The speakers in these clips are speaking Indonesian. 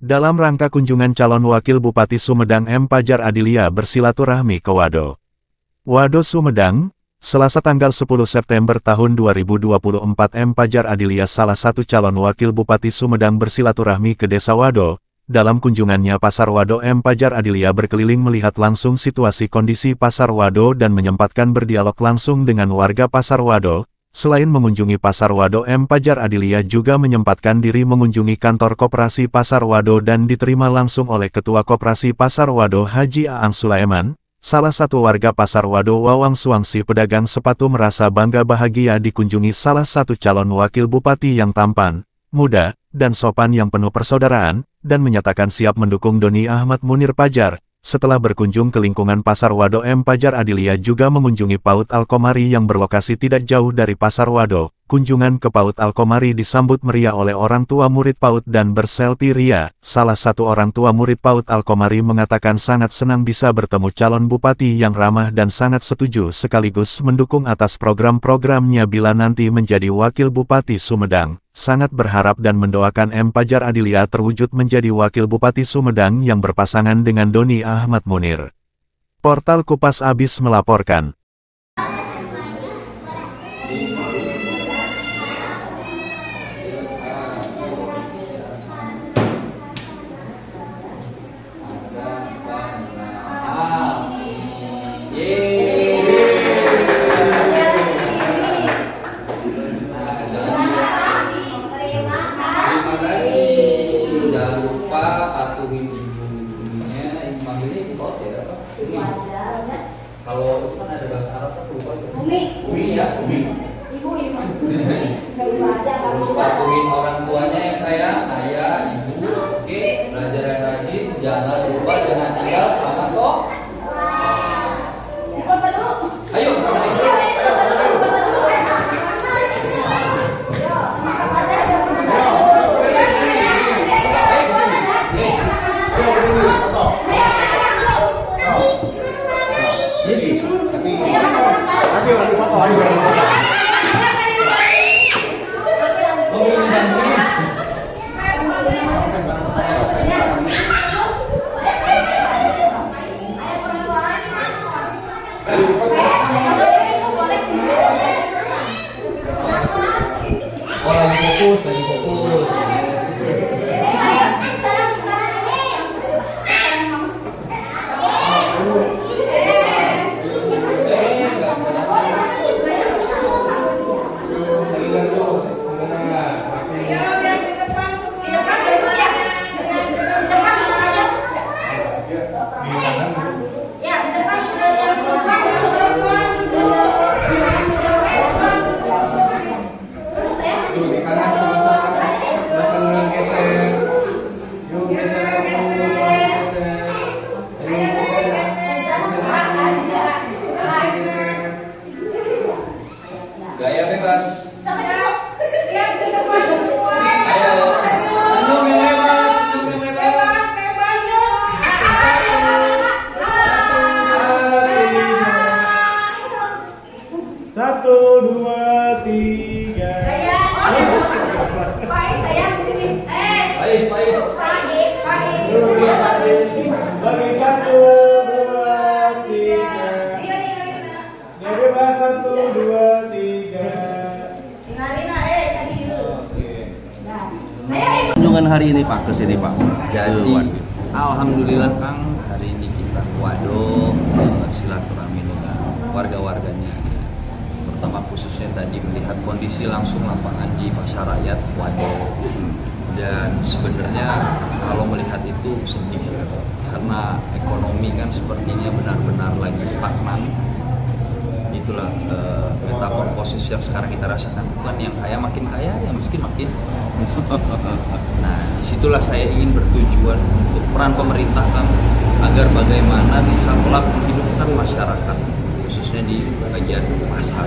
Dalam rangka kunjungan calon Wakil Bupati Sumedang M. Pajar Adilia bersilaturahmi ke Wado. Wado Sumedang, Selasa tanggal 10 September tahun 2024 M. Pajar Adilia salah satu calon Wakil Bupati Sumedang bersilaturahmi ke Desa Wado. Dalam kunjungannya Pasar Wado M. Pajar Adilia berkeliling melihat langsung situasi kondisi Pasar Wado dan menyempatkan berdialog langsung dengan warga Pasar Wado. Selain mengunjungi Pasar Wado M. Pajar Adilia juga menyempatkan diri mengunjungi kantor Koperasi Pasar Wado dan diterima langsung oleh Ketua Koperasi Pasar Wado Haji Aang Sulaiman. Salah satu warga Pasar Wado Wawang Suwangsi pedagang sepatu merasa bangga bahagia dikunjungi salah satu calon wakil bupati yang tampan, muda, dan sopan yang penuh persaudaraan, dan menyatakan siap mendukung Doni Ahmad Munir Pajar. Setelah berkunjung ke lingkungan Pasar Wado M. Pajar Adilia juga mengunjungi PAUD Al-Komari yang berlokasi tidak jauh dari Pasar Wado. Kunjungan ke PAUD Al-Komari disambut meriah oleh orang tua murid PAUD dan berselfie ria. Salah satu orang tua murid PAUD Al-Komari mengatakan sangat senang bisa bertemu calon bupati yang ramah dan sangat setuju sekaligus mendukung atas program-programnya bila nanti menjadi wakil bupati Sumedang. Sangat berharap dan mendoakan M. Pajar Adilia terwujud menjadi wakil bupati Sumedang yang berpasangan dengan Doni Ahmad Munir. Portal Kupas Abis melaporkan. Kalau itu kan ada bahasa Arab kan lupa itu. Umi ya, Umi. Ibu. Terus patuhin orang tuanya yang sayang, ayah, ibu. Oke, belajar yang rajin, jangan lupa jangan tinggal sama sok. Ayo, lagi fokus. Gaya bebas. Ayo, senyum yang bebas, senyum yang bebas. Satu, dua, tiga. Pais. Bagi satu, dua, tiga. Gaya bebas satu, dua, tiga. Kunjungan hari ini Pak, ke sini Pak. Jadi, alhamdulillah Kang, hari ini kita ke Wado silaturahmi dengan warga-warganya. Pertama khususnya tadi melihat kondisi langsung lapangan di Pasar Rakyat Wado. Dan sebenarnya kalau melihat itu sedih karena ekonomi kan sepertinya benar-benar lagi stagnan. Itulah metamorfosis yang sekarang kita rasakan, bukan yang kaya makin kaya, yang miskin makin. Nah, disitulah saya ingin bertujuan untuk peran pemerintah kan, agar bagaimana bisa kelak menghidupkan masyarakat, khususnya di bagian pasar,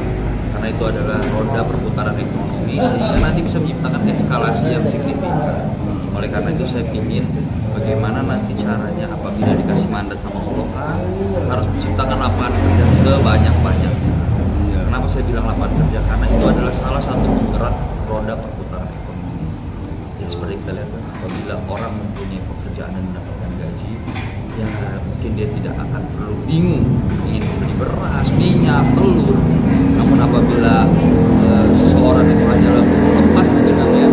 karena itu adalah roda perputaran ekonomi sehingga nanti bisa menciptakan eskalasi yang signifikan. Oleh karena itu saya ingin bagaimana nanti caranya apabila dikasih mandat sama Allah harus menciptakan lapangan kerja sebanyak-banyaknya. Kenapa saya bilang lapangan kerja? Karena itu adalah salah satu penggerak roda perputaran ekonomi. seperti kita lihat apabila orang mempunyai pekerjaan dan mendapatkan gaji, ya mungkin dia tidak akan perlu bingung ingin membeli beras, minyak, telur. Namun apabila seseorang itu hanyalah lepas benangnya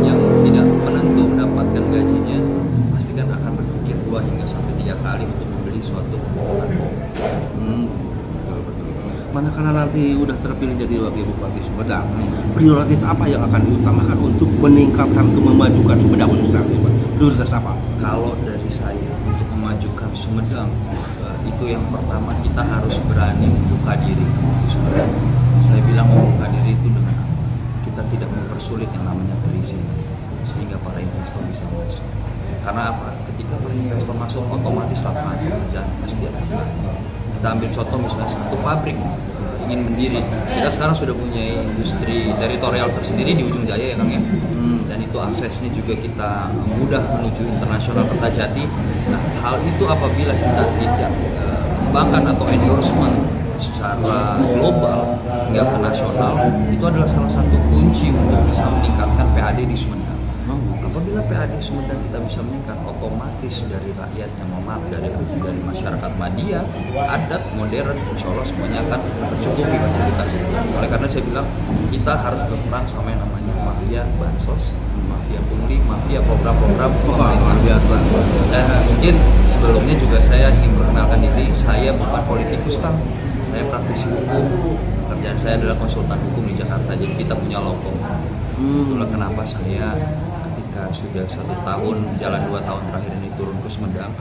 yang tidak menentu mendapatkan gajinya, pasti kan akan berpikir 2 hingga sampai 3 kali untuk membeli suatu kebutuhan. Manakala nanti udah terpilih jadi Wakil Bupati Sumedang, prioritas apa yang akan diutamakan untuk meningkatkan, untuk memajukan Sumedang untuk nanti, Pak? Prioritas apa? Kalau dari saya untuk memajukan Sumedang, itu yang pertama kita harus berani membuka diri. Saya bilang membuka diri itu dengan apa? Kita tidak mempersulit yang namanya perizinan sehingga para investor bisa masuk. Karena apa? Ketika para investor masuk, otomatis lapangan pekerjaan pasti ada. Kita ambil contoh misalnya satu pabrik ingin mendiri, kita sekarang sudah punya industri teritorial tersendiri di ujung jaya ya Kang ya, dan itu aksesnya juga kita mudah menuju internasional Kertajati. Nah, hal itu apabila kita tidak kembangkan atau endorsement secara global hingga ke nasional, itu adalah salah satu kunci untuk bisa meningkatkan PAD di Sumedang. Apabila PAD Sumedang kita bisa meningkat, otomatis dari rakyatnya, dari masyarakat Madya, adat, modern, insya Allah semuanya akan tercukupi fasilitas itu. Oleh karena saya bilang kita harus berperang sama yang namanya mafia bansos, mafia pungli, mafia program-program luar biasa. Dan mungkin sebelumnya juga saya ingin perkenalkan diri, saya bukan politikus Kang, saya praktisi hukum. Pekerjaan saya adalah konsultan hukum di Jakarta, jadi kita punya logo. Itulah kenapa saya sudah 1 tahun, jalan 2 tahun terakhir ini turun ke Sumedang,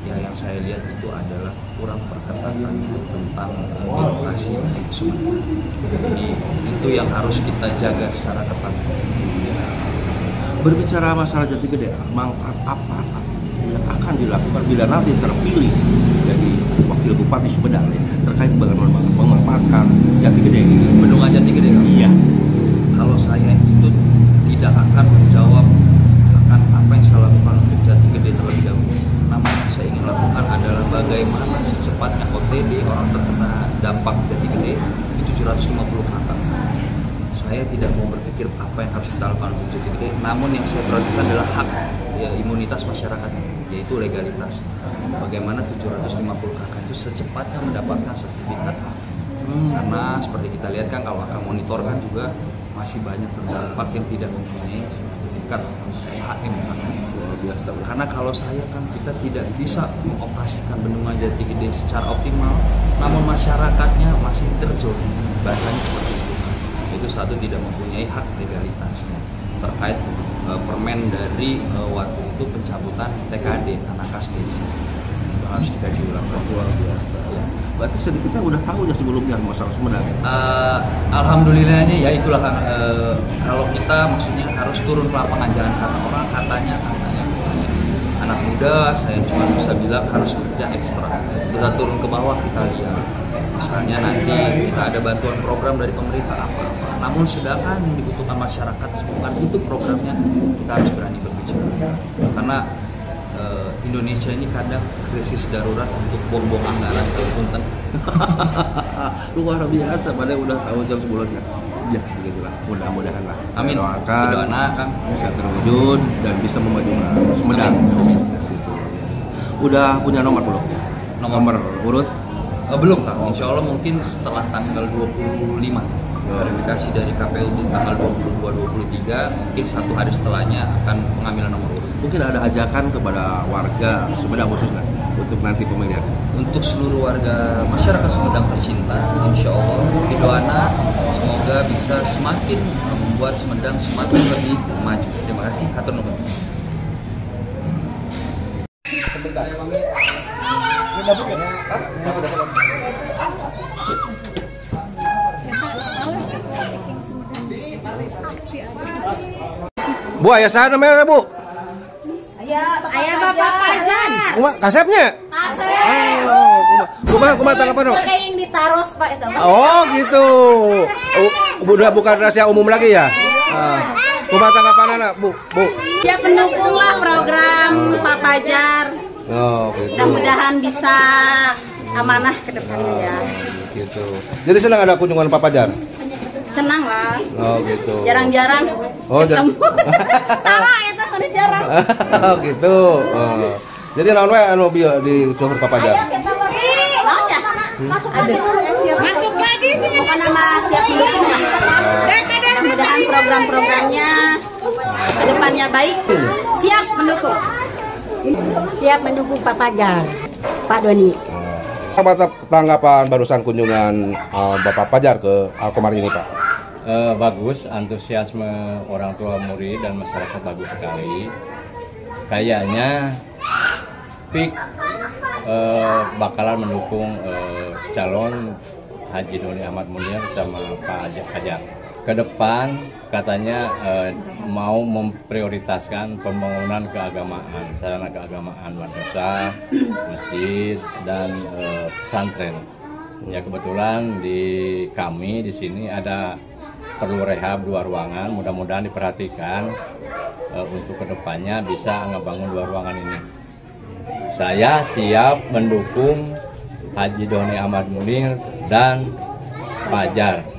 ya yang saya lihat itu adalah kurang perketatan tentang birokrasi di Sumedang. Jadi itu yang harus kita jaga secara ketat. Berbicara masalah Jati Gede, manfaat apa yang akan dilakukan bila nanti terpilih jadi Wakil Bupati Sumedang terkait bagaimana memanfaatkan Jati Gede ini? Bendungan Jati Gede kan? Iya. Kalau saya itu tidak akan menjawab akan apa yang saya lakukan untuk Jati Gede terlebih dahulu. Namun yang saya ingin lakukan adalah bagaimana secepatnya OTD orang terkena dampak Jati Gede itu 750 kakak. Saya tidak mau berpikir apa yang harus kita lakukan untuk Jati Gede, namun yang saya prioritaskan adalah hak ya, imunitas masyarakat, yaitu legalitas. Bagaimana 750 kakak itu secepatnya mendapatkan sertifikat hak. Karena seperti kita lihat kan kalau akan monitor kan juga masih banyak terdampak yang tidak mempunyai sertifikat SHM biasa. Karena kalau saya kan kita tidak bisa mengoperasikan bendungan Jati Gede secara optimal, namun masyarakatnya masih terzolim. Bahasanya seperti itu. Itu satu tidak mempunyai hak legalitasnya terkait permen dari waktu itu pencabutan TKD anak kas desa. Itu harus dikaji ulang. Luar biasa. Ya. Berarti sedikitnya udah tahu ya sebelumnya masalah Sumedang. Alhamdulillahnya ya itulah Kang. Kalau kita maksudnya harus turun ke lapangan, jangan kata orang katanya. Anak muda saya cuma bisa bilang harus kerja ekstra. Kita turun ke bawah, kita lihat. Misalnya nanti kita ada bantuan program dari pemerintah apa-apa. Namun sedangkan yang dibutuhkan masyarakat bukan itu programnya, kita harus berani berbicara. Karena Indonesia ini kadang krisis darurat untuk bom-bom anggaran ke Punten. Luar biasa, padahal udah tahu jam sebelumnya. Ya, begitulah. Mudah-mudahan lah. Amin. Doakan Kang bisa terwujud dan bisa memajukan Sumedang. Udah punya nomor belum? Nomor urut? Belum Kang. Insya Allah mungkin setelah tanggal 25. Verifikasi dari KPU itu tanggal 22-23, mungkin 1 hari setelahnya akan pengambilan nomor urut. Mungkin ada ajakan kepada warga Sumedang khususnya untuk nanti pemilihan. Untuk seluruh warga masyarakat Sumedang tercinta, insya Allah doana semoga bisa semakin membuat Sumedang semakin lebih maju. Terima kasih. Hatur nuhun. Bu, ayah saya namanya Bu. Ayah Bapak Fajar. Kasepnya? Kasep. Kumaha tanggapan lo? Kayak yang ditaruh Pak itu. Oh gitu. Udah bukan rahasia umum lagi ya? Kumaha tanggapan anak Bu? Ya pendukung lah program Pak Fajar. Oh gitu. Mudah-mudahan bisa amanah ke depannya ya. Gitu. Jadi senang ada kunjungan Pak Fajar? senang lah. Oh gitu. Jarang-jarang ketemu. Tawa eta tadi jarang. Oh gitu. Jadi naon wae anu bieu di Cohor Papajar? Naon ya? Aduh. Masuk lagi sini. Bukan nama siap mendukung ya. Mudah-mudahan program-programnya kedepannya baik. Siap mendukung. Siap mendukung Pak Pajar, Pak Doni. Apa tanggapan barusan kunjungan Bapak Pajar ke Alkomar ini, Pak? Bagus, antusiasme orang tua murid dan masyarakat bagus sekali. Kayaknya PIK bakalan mendukung calon Haji Doni Ahmad Munir sama Pak Pajar. Ke depan katanya mau memprioritaskan pembangunan keagamaan, sarana keagamaan madrasah, masjid dan pesantren. Ya kebetulan di kami di sini ada perlu rehab 2 ruangan, mudah-mudahan diperhatikan untuk kedepannya bisa ngebangun 2 ruangan ini. Saya siap mendukung Haji Doni Ahmad Munir dan Pajar.